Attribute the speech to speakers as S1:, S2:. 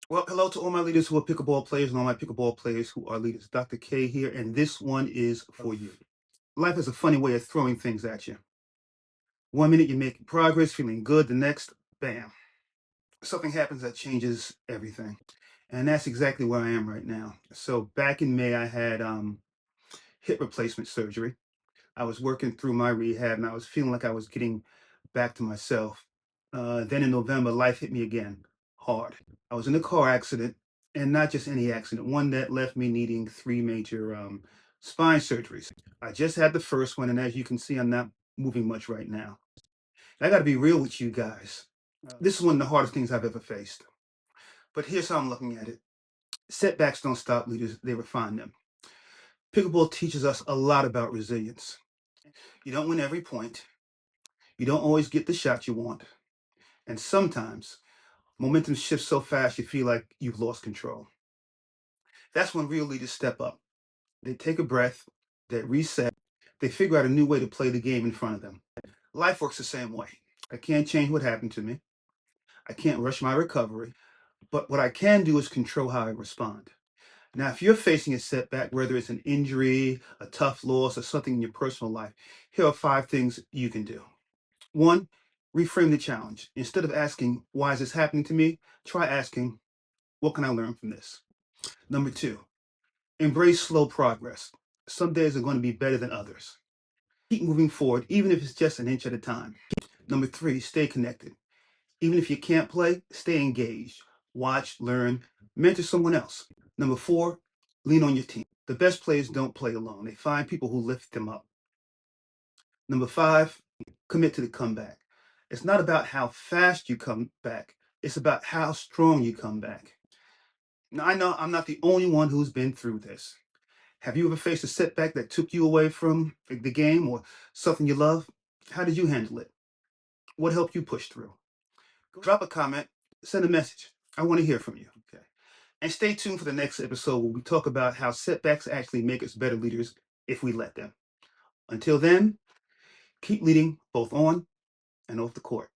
S1: Well, hello to all my leaders who are pickleball players and all my pickleball players who are leaders. Dr. K here, and this one is for you. Life has a funny way of throwing things at you. 1 minute you're making progress, feeling good. The next, bam, something happens that changes everything. And that's exactly where I am right now. So back in May, I had hip replacement surgery. I was working through my rehab and I was feeling like I was getting back to myself. Then in November, life hit me again hard. I was in a car accident, and not just any accident, one that left me needing three major spine surgeries. I just had the first one, and as you can see, I'm not moving much right now. I got to be real with you guys. This is one of the hardest things I've ever faced. But here's how I'm looking at it. Setbacks don't stop leaders, they refine them. Pickleball teaches us a lot about resilience. You don't win every point. You don't always get the shot you want. And sometimes momentum shifts so fast you feel like you've lost control. That's when real leaders step up. They take a breath, they reset, they figure out a new way to play the game in front of them. Life works the same way. I can't change what happened to me. I can't rush my recovery. But what I can do is control how I respond. Now, if you're facing a setback, whether it's an injury, a tough loss, or something in your personal life, here are 5 things you can do. 1, reframe the challenge. Instead of asking, why is this happening to me? Try asking, what can I learn from this? Number 2, embrace slow progress. Some days are going to be better than others. Keep moving forward, even if it's just an inch at a time. Number 3, stay connected. Even if you can't play, stay engaged. Watch, learn, mentor someone else. Number 4, lean on your team. The best players don't play alone. They find people who lift them up. Number 5, commit to the comeback. It's not about how fast you come back. It's about how strong you come back. Now, I know I'm not the only one who's been through this. Have you ever faced a setback that took you away from the game or something you love? How did you handle it? What helped you push through? Drop a comment, send a message. I want to hear from you. Okay. And stay tuned for the next episode where we talk about how setbacks actually make us better leaders if we let them. Until then, keep leading both on and off the court.